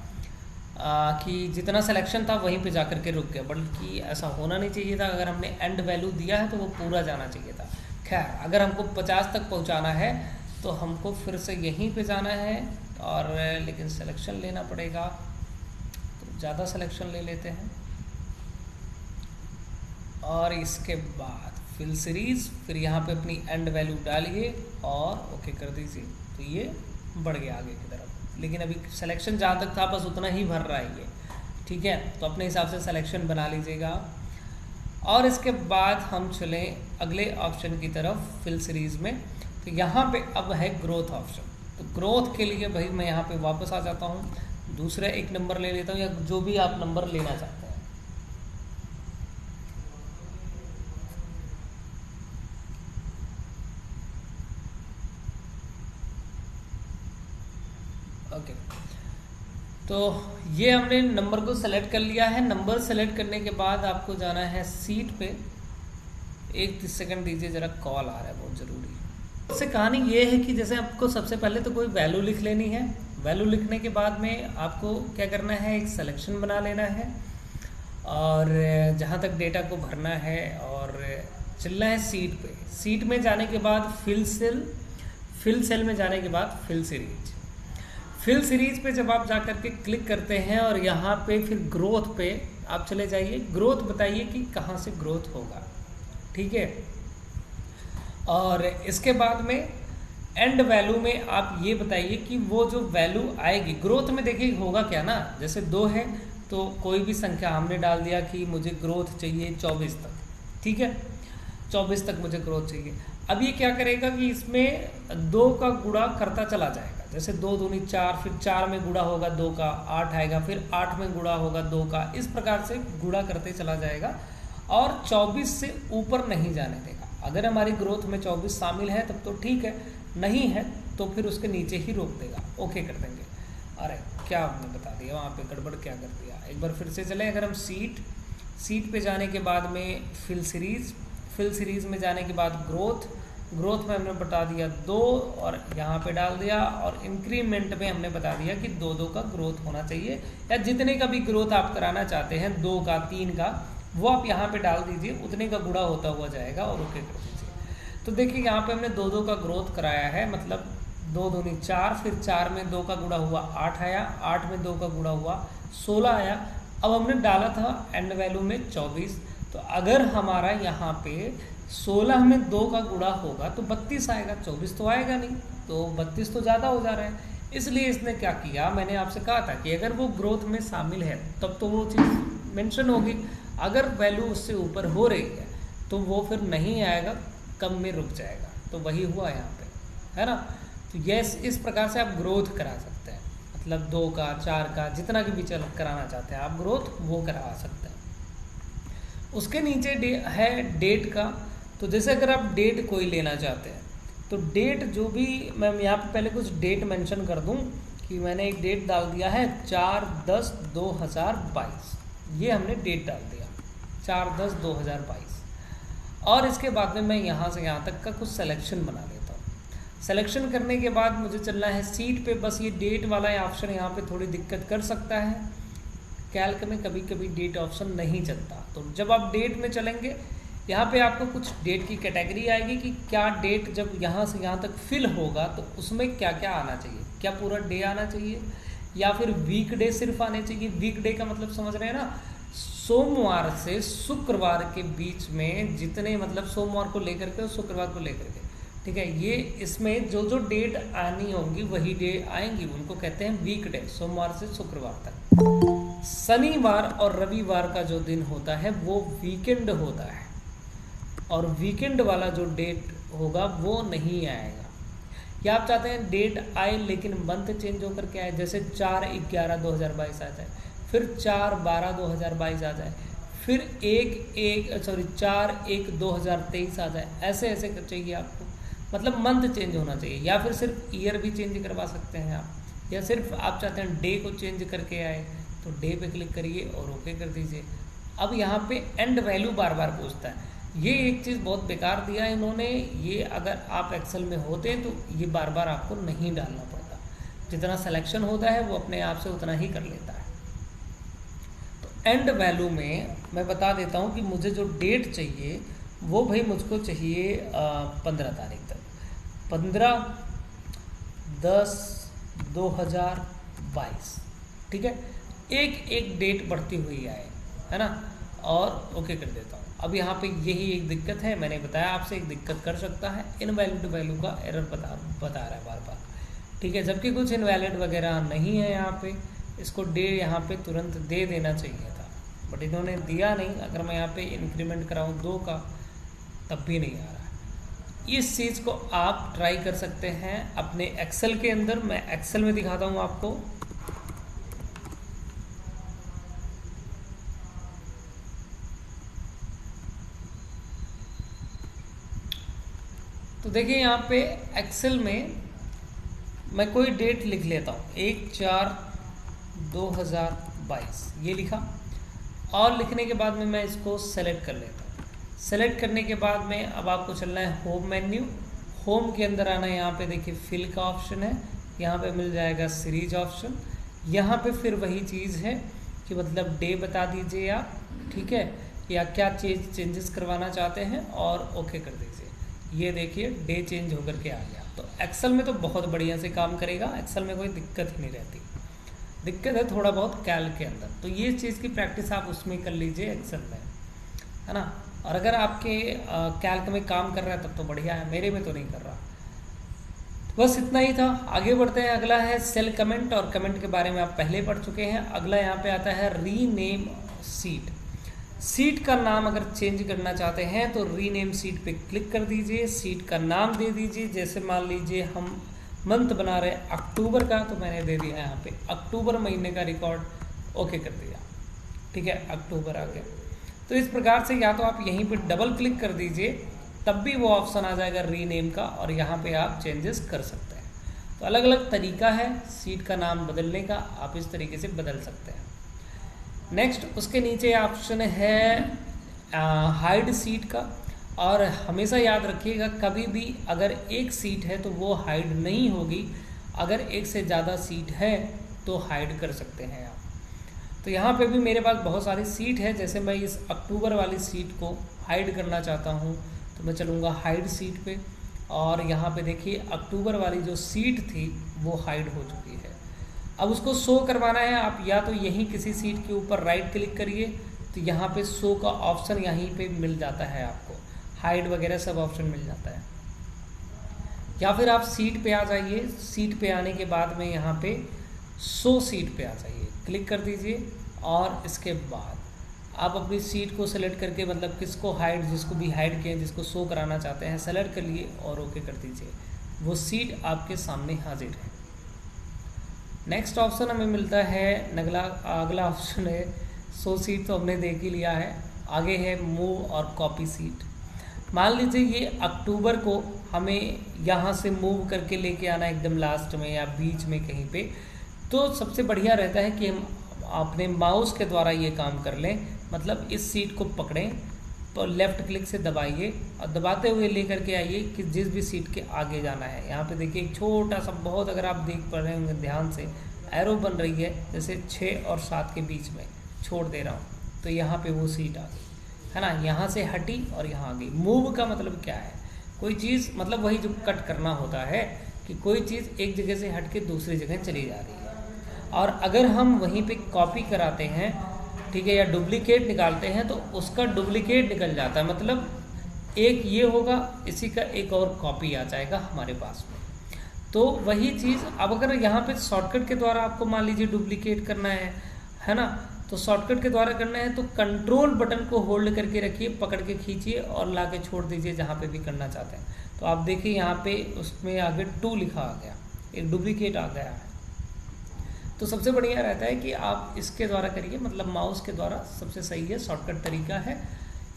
कि जितना सिलेक्शन था वहीं पे जाकर के रुक गया, बल्कि ऐसा होना नहीं चाहिए था। अगर हमने एंड वैल्यू दिया है तो वो पूरा जाना चाहिए था। खैर, अगर हमको 50 तक पहुंचाना है तो हमको फिर से यहीं पे जाना है, और लेकिन सिलेक्शन लेना पड़ेगा, तो ज़्यादा सिलेक्शन ले लेते हैं। और इसके बाद फिल सीरीज़, फिर यहाँ पे अपनी एंड वैल्यू डालिए और ओके कर दीजिए, तो ये बढ़ गया आगे की तरफ। लेकिन अभी सिलेक्शन जहाँ तक था बस उतना ही भर रहा है ये, ठीक है। तो अपने हिसाब से सिलेक्शन बना लीजिएगा। और इसके बाद हम चलें अगले ऑप्शन की तरफ फिल सीरीज़ में। तो यहाँ पे अब है ग्रोथ ऑप्शन। तो ग्रोथ के लिए भाई मैं यहाँ पे वापस आ जाता हूँ, दूसरा एक नंबर ले लेता हूँ, या जो भी आप नंबर लेना चाहते हैं। ओके, तो ये हमने नंबर को सेलेक्ट कर लिया है। नंबर सेलेक्ट करने के बाद आपको जाना है सीट पे। 1 सेकंड दीजिए, ज़रा कॉल आ रहा है बहुत ज़रूरी। इससे कहानी ये है कि जैसे आपको सबसे पहले तो कोई वैल्यू लिख लेनी है। वैल्यू लिखने के बाद में आपको क्या करना है, एक सिलेक्शन बना लेना है, और जहाँ तक डेटा को भरना है, और चलना है सीट पे। सीट में जाने के बाद फिल सेल में जाने के बाद फिल सीरीज पे जब आप जा करके क्लिक करते हैं, और यहाँ पे फिर ग्रोथ पे आप चले जाइए। ग्रोथ बताइए कि कहाँ से ग्रोथ होगा, ठीक है। और इसके बाद में एंड वैल्यू में आप ये बताइए कि वो जो वैल्यू आएगी ग्रोथ में, देखिए होगा क्या ना, जैसे 2 है तो कोई भी संख्या हमने डाल दिया कि मुझे ग्रोथ चाहिए 24 तक, ठीक है, 24 तक मुझे ग्रोथ चाहिए। अब ये क्या करेगा कि इसमें 2 का गुणा करता चला जाएगा। जैसे 2 दूनी 4, फिर 4 में गुणा होगा 2 का 8 आएगा, फिर 8 में गुणा होगा 2 का, इस प्रकार से गुणा करते चला जाएगा, और 24 से ऊपर नहीं जाने देगा। अगर हमारी ग्रोथ में 24 शामिल है तब तो ठीक है, नहीं है तो फिर उसके नीचे ही रोक देगा, ओके कर देंगे। अरे क्या आपने बता दिया, वहाँ पे गड़बड़ क्या कर दिया। एक बार फिर से चलें। अगर हम सीट पे जाने के बाद में फिल सीरीज़ में जाने के बाद ग्रोथ में हमने बता दिया 2, और यहाँ पे डाल दिया, और इंक्रीमेंट में हमने बता दिया कि 2-2 का ग्रोथ होना चाहिए, या जितने का भी ग्रोथ आप कराना चाहते हैं, 2 का 3 का, वो आप यहाँ पे डाल दीजिए, उतने का गुणा होता हुआ जाएगा, और ओके कर दीजिए। तो देखिए यहाँ पे हमने 2-2 का ग्रोथ कराया है, मतलब 2 दूनी 4, फिर 4 में 2 का गुणा हुआ 8 आया, 8 में 2 का गुणा हुआ 16 आया। अब हमने डाला था एंड वैल्यू में 24, तो अगर हमारा यहाँ पे 16 में 2 का गुणा होगा तो 32 आएगा, 24 तो आएगा नहीं, तो 32 तो ज़्यादा हो जा रहा है। इसलिए इसने क्या किया, मैंने आपसे कहा था कि अगर वो ग्रोथ में शामिल है तब तो वो चीज़ मेंशन होगी, अगर वैल्यू उससे ऊपर हो रही है तो वो फिर नहीं आएगा, कम में रुक जाएगा। तो वही हुआ यहाँ पे, है ना। तो यस, इस प्रकार से आप ग्रोथ करा सकते हैं, मतलब 2 का 4 का जितना भी कराना चाहते हैं आप ग्रोथ, वो करवा सकते हैं। उसके नीचे है डेट का। तो जैसे अगर आप डेट कोई लेना चाहते हैं तो डेट जो भी, मैं यहाँ पे पहले कुछ डेट मेंशन कर दूँ कि मैंने एक डेट डाल दिया है 4/10/2022, ये हमने डेट डाल दिया 4/10/2022। और इसके बाद में मैं यहाँ से यहाँ तक का कुछ सिलेक्शन बना लेता हूँ। सिलेक्शन करने के बाद मुझे चलना है सीट पे। बस ये डेट वाला ऑप्शन यहाँ पे थोड़ी दिक्कत कर सकता है, कैल्क में कभी कभी डेट ऑप्शन नहीं चलता। तो जब आप डेट में चलेंगे, यहाँ पे आपको कुछ डेट की कैटेगरी आएगी कि क्या डेट जब यहाँ से यहाँ तक फिल होगा तो उसमें क्या क्या आना चाहिए, क्या पूरा डे आना चाहिए या फिर वीक डे सिर्फ आने चाहिए। वीक डे का मतलब समझ रहे हैं ना, सोमवार से शुक्रवार के बीच में जितने, मतलब सोमवार को लेकर के और शुक्रवार को लेकर के, ठीक है। ये इसमें जो जो डेट आनी होंगी वही डे आएंगी, उनको कहते हैं वीक डे, सोमवार से शुक्रवार तक। शनिवार और रविवार का जो दिन होता है वो वीकेंड होता है, और वीकेंड वाला जो डेट होगा वो नहीं आएगा। या आप चाहते हैं डेट आए लेकिन मंथ चेंज होकर के आए, जैसे 4/11/2022 आ जाए, फिर 4/12/2022 आ जाए, फिर 4/1/2023 आ जाए, ऐसे ऐसे चाहिए आपको, मतलब मंथ चेंज होना चाहिए। या फिर सिर्फ ईयर भी चेंज करवा सकते हैं आप, या सिर्फ आप चाहते हैं डे को चेंज करके आए तो डे पे क्लिक करिए और ओके कर दीजिए। अब यहाँ पे एंड वैल्यू बार बार पूछता है, ये एक चीज़ बहुत बेकार दिया है इन्होंने, ये अगर आप एक्सेल में होते तो ये बार बार आपको नहीं डालना पड़ता, जितना सिलेक्शन होता है वो अपने आप से उतना ही कर लेता है। तो एंड वैल्यू में मैं बता देता हूँ कि मुझे जो डेट चाहिए वो भाई मुझको चाहिए 15 तारीख तक, 15/10/2022, ठीक है। एक एक डेट बढ़ती हुई आए, है ना, और ओके कर देता हूँ। अब यहाँ पे यही एक दिक्कत है, मैंने बताया आपसे एक दिक्कत कर सकता है, इनवैलिड वैल्यू का एरर बता रहा है बार बार, ठीक है, जबकि कुछ इनवैलिड वगैरह नहीं है यहाँ पे। इसको डे यहाँ पे तुरंत दे देना चाहिए था, बट इन्होंने दिया नहीं। अगर मैं यहाँ पे इंक्रीमेंट कराऊँ 2 का तब भी नहीं आ रहा है। इस चीज़ को आप ट्राई कर सकते हैं अपने एक्सेल के अंदर। मैं एक्सेल में दिखाता हूँ आपको। तो देखिए यहाँ पे एक्सेल में मैं कोई डेट लिख लेता हूँ, 1/4/2022 ये लिखा, और लिखने के बाद में मैं इसको सेलेक्ट कर लेता हूँ। सेलेक्ट करने के बाद में अब आपको चलना है होम मेन्यू, होम के अंदर आना है। यहाँ पे देखिए फिल का ऑप्शन है, यहाँ पे मिल जाएगा सीरीज ऑप्शन। यहाँ पे फिर वही चीज़ है कि मतलब डे बता दीजिए आप, ठीक है, या क्या चेंजेस करवाना चाहते हैं, और ओके कर दीजिए। ये देखिए डे चेंज होकर के आ गया। तो एक्सेल में तो बहुत बढ़िया से काम करेगा, एक्सेल में कोई दिक्कत ही नहीं रहती। दिक्कत है थोड़ा बहुत कैल्क के अंदर, तो ये चीज़ की प्रैक्टिस आप उसमें कर लीजिए एक्सेल में, है ना। और अगर आपके कैल्क में काम कर रहा है तब तो बढ़िया है, मेरे में तो नहीं कर रहा। तो बस इतना ही था, आगे बढ़ते हैं। अगला है सेल कमेंट, और कमेंट के बारे में आप पहले पढ़ चुके हैं। अगला यहाँ पे आता है रीनेम सीट। सीट का नाम अगर चेंज करना चाहते हैं तो रीनेम सीट पे क्लिक कर दीजिए, सीट का नाम दे दीजिए। जैसे मान लीजिए हम मंथ बना रहे हैं अक्टूबर का, तो मैंने दे दिया यहाँ पे अक्टूबर महीने का रिकॉर्ड, ओके कर दिया, ठीक है, अक्टूबर आ गया। तो इस प्रकार से या तो आप यहीं पे डबल क्लिक कर दीजिए, तब भी वो ऑप्शन आ जाएगा रीनेम का, और यहाँ पे आप चेंजेस कर सकते हैं। तो अलग अलग तरीका है सीट का नाम बदलने का, आप इस तरीके से बदल सकते हैं। नेक्स्ट उसके नीचे ऑप्शन है हाइड सीट का, और हमेशा याद रखिएगा कभी भी अगर एक सीट है तो वो हाइड नहीं होगी, अगर एक से ज़्यादा सीट है तो हाइड कर सकते हैं आप। तो यहाँ पे भी मेरे पास बहुत सारी सीट है, जैसे मैं इस अक्टूबर वाली सीट को हाइड करना चाहता हूँ तो मैं चलूँगा हाइड सीट पे, और यहाँ पे देखिए अक्टूबर वाली जो सीट थी वो हाइड हो चुकी है। अब उसको शो करवाना है, आप या तो यहीं किसी सीट के ऊपर राइट क्लिक करिए, तो यहाँ पे शो का ऑप्शन यहीं पे मिल जाता है, आपको हाइड वगैरह सब ऑप्शन मिल जाता है। या फिर आप सीट पे आ जाइए, सीट पे आने के बाद में यहाँ पे शो सीट पे आ जाइए, क्लिक कर दीजिए, और इसके बाद आप अपनी सीट को सेलेक्ट करके मतलब किसको हाइड, जिसको भी हाइड किए, जिसको शो कराना चाहते हैं सेलेक्ट कर लिए और ओके कर दीजिए। वो सीट आपके सामने हाजिर है। नेक्स्ट ऑप्शन हमें मिलता है, अगला ऑप्शन है शो सीट, तो हमने देख ही लिया है। आगे है मूव और कॉपी सीट। मान लीजिए ये अक्टूबर को हमें यहाँ से मूव करके लेके आना एकदम लास्ट में या बीच में कहीं पे, तो सबसे बढ़िया रहता है कि हम अपने माउस के द्वारा ये काम कर लें। मतलब इस सीट को पकड़ें तो लेफ़्ट क्लिक से दबाइए और दबाते हुए लेकर के आइए कि जिस भी सीट के आगे जाना है। यहाँ पे देखिए एक छोटा सा, बहुत अगर आप देख पा रहे होंगे ध्यान से, एरो बन रही है, जैसे 6 और 7 के बीच में छोड़ दे रहा हूँ, तो यहाँ पे वो सीट आ गई, है ना, यहाँ से हटी और यहाँ आ गई। मूव का मतलब क्या है, कोई चीज़ मतलब वही जो कट करना होता है कि कोई चीज़ एक जगह से हट के दूसरी जगह चली जा रही है। और अगर हम वहीं पे कॉपी कराते हैं, ठीक है, या डुप्लीकेट निकालते हैं, तो उसका डुप्लीकेट निकल जाता है, मतलब एक ये होगा, इसी का एक और कॉपी आ जाएगा हमारे पास में। तो वही चीज़ अब अगर यहाँ पे शॉर्टकट के द्वारा आपको मान लीजिए डुप्लीकेट करना है ना, तो शॉर्टकट के द्वारा करना है तो कंट्रोल बटन को होल्ड करके रखिए, पकड़ के खींचिए और ला के छोड़ दीजिए जहाँ पे भी करना चाहते हैं। तो आप देखिए यहाँ पे उसमें आगे 2 लिखा आ गया, एक डुप्लीकेट आ गया है। तो सबसे बढ़िया रहता है कि आप इसके द्वारा करिए, मतलब माउस के द्वारा सबसे सही है, शॉर्टकट तरीका है।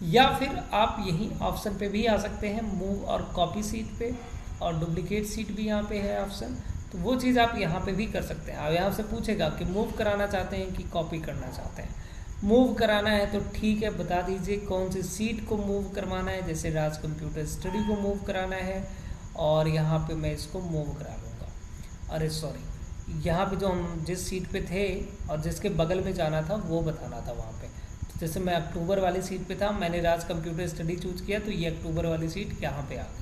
या फिर आप यही ऑप्शन पे भी आ सकते हैं, मूव और कॉपी सीट पे, और डुप्लीकेट सीट भी यहाँ पे है ऑप्शन, तो वो चीज़ आप यहाँ पे भी कर सकते हैं। आप यहाँ से पूछेगा कि मूव कराना चाहते हैं कि कॉपी करना चाहते हैं। मूव कराना है तो ठीक है, बता दीजिए कौन सी सीट को मूव करवाना है। जैसे राज कंप्यूटर स्टडी को मूव कराना है और यहाँ पे मैं इसको मूव करा लूँगा। अरे सॉरी, यहाँ पे जो हम जिस सीट पे थे और जिसके बगल में जाना था वो बताना था वहाँ पे। तो जैसे मैं अक्टूबर वाली सीट पे था, मैंने राज कंप्यूटर स्टडी चूज किया, तो ये अक्टूबर वाली सीट यहाँ पे आ गई।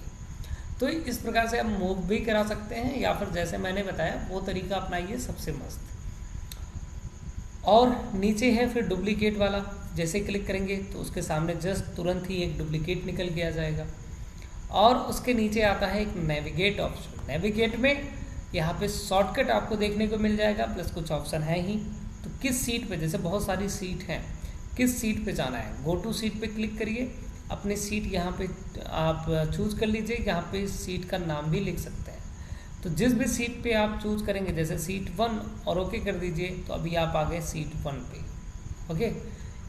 तो इस प्रकार से आप मूव भी करा सकते हैं, या फिर जैसे मैंने बताया वो तरीका अपनाइए, सबसे मस्त। और नीचे है फिर डुप्लीकेट वाला, जैसे क्लिक करेंगे तो उसके सामने जस्ट तुरंत ही एक डुप्लीकेट निकल के आ जाएगा। और उसके नीचे आता है एक नेविगेट ऑप्शन। नेविगेट में यहाँ पे शॉर्टकट आपको देखने को मिल जाएगा, प्लस कुछ ऑप्शन है ही। तो किस सीट पे, जैसे बहुत सारी सीट हैं, किस सीट पे जाना है, गो टू सीट पे क्लिक करिए। अपनी सीट यहाँ पे आप चूज कर लीजिए, यहाँ पे सीट का नाम भी लिख सकते हैं। तो जिस भी सीट पे आप चूज करेंगे, जैसे सीट 1 और ओके कर दीजिए, तो अभी आप आ गए सीट 1 पे। ओके,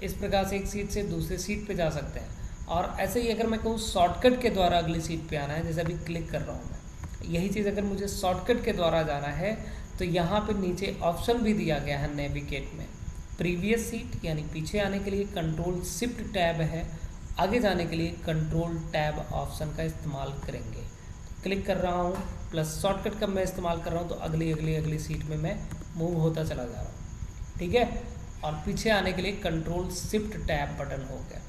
इस प्रकार से एक सीट से दूसरी सीट पे जा सकते हैं। और ऐसे ही अगर मैं कहूँ शॉर्टकट के द्वारा अगली सीट पे आना है, जैसे अभी क्लिक कर रहा हूँ मैं, यही चीज़ अगर मुझे शॉर्टकट के द्वारा जाना है तो यहाँ पे नीचे ऑप्शन भी दिया गया है नेविगेट में। प्रीवियस सीट यानी पीछे आने के लिए कंट्रोल शिफ्ट टैब है, आगे जाने के लिए कंट्रोल टैब ऑप्शन का इस्तेमाल करेंगे। क्लिक कर रहा हूँ, प्लस शॉर्टकट का मैं इस्तेमाल कर रहा हूँ, तो अगली सीट में मैं मूव होता चला जा रहा हूँ। ठीक है, और पीछे आने के लिए कंट्रोल शिफ्ट टैब बटन हो गया।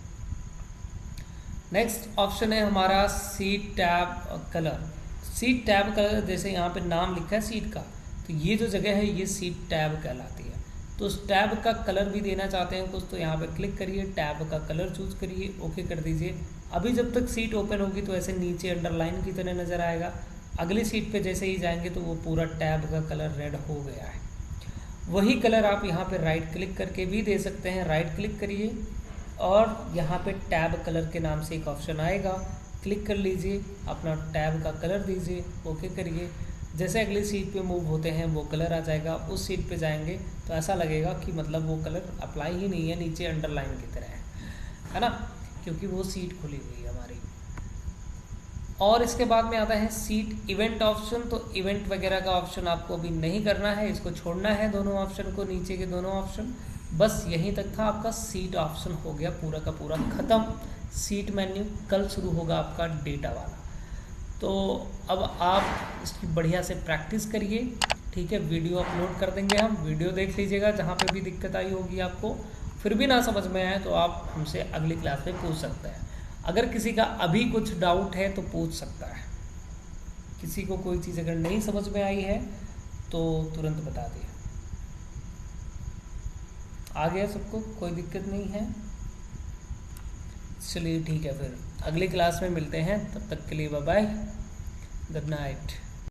नेक्स्ट ऑप्शन है हमारा seat tab colour. Seat tab colour, जैसे यहाँ पे नाम लिखा है सीट का, तो ये जो जगह है ये सीट टैब कहलाती है। तो उस टैब का कलर भी देना चाहते हैं कुछ, तो यहाँ पे क्लिक करिए, टैब का कलर चूज करिए, ओके कर दीजिए। अभी जब तक सीट ओपन होगी तो ऐसे नीचे अंडरलाइन की तरह नज़र आएगा। अगली सीट पे जैसे ही जाएंगे तो वो पूरा टैब का कलर रेड हो गया है। वही कलर आप यहाँ पे राइट क्लिक करके भी दे सकते हैं। राइट क्लिक करिए और यहाँ पे टैब कलर के नाम से एक ऑप्शन आएगा, क्लिक कर लीजिए, अपना टैब का कलर दीजिए, ओके करिए। जैसे अगली सीट पे मूव होते हैं वो कलर आ जाएगा। उस सीट पे जाएंगे तो ऐसा लगेगा कि मतलब वो कलर अप्लाई ही नहीं है, नीचे अंडरलाइन की तरह है ना, क्योंकि वो सीट खुली हुई है हमारी। और इसके बाद में आता है सीट इवेंट ऑप्शन। तो इवेंट वगैरह का ऑप्शन आपको अभी नहीं करना है, इसको छोड़ना है दोनों ऑप्शन को, नीचे के दोनों ऑप्शन। बस यहीं तक था आपका सीट ऑप्शन, हो गया पूरा का पूरा ख़त्म। सीट मेन्यू कल शुरू होगा आपका डेटा वाला। तो अब आप इसकी बढ़िया से प्रैक्टिस करिए। ठीक है, वीडियो अपलोड कर देंगे हम, वीडियो देख लीजिएगा। जहाँ पे भी दिक्कत आई होगी आपको, फिर भी ना समझ में आए तो आप हमसे अगली क्लास में पूछ सकते हैं। अगर किसी का अभी कुछ डाउट है तो पूछ सकता है। किसी को कोई चीज़ अगर नहीं समझ में आई है तो तुरंत बता दिए। आ गया सबको, कोई दिक्कत नहीं है। चलिए ठीक है, फिर अगली क्लास में मिलते हैं। तब तक के लिए बाय बाय, गुड नाइट।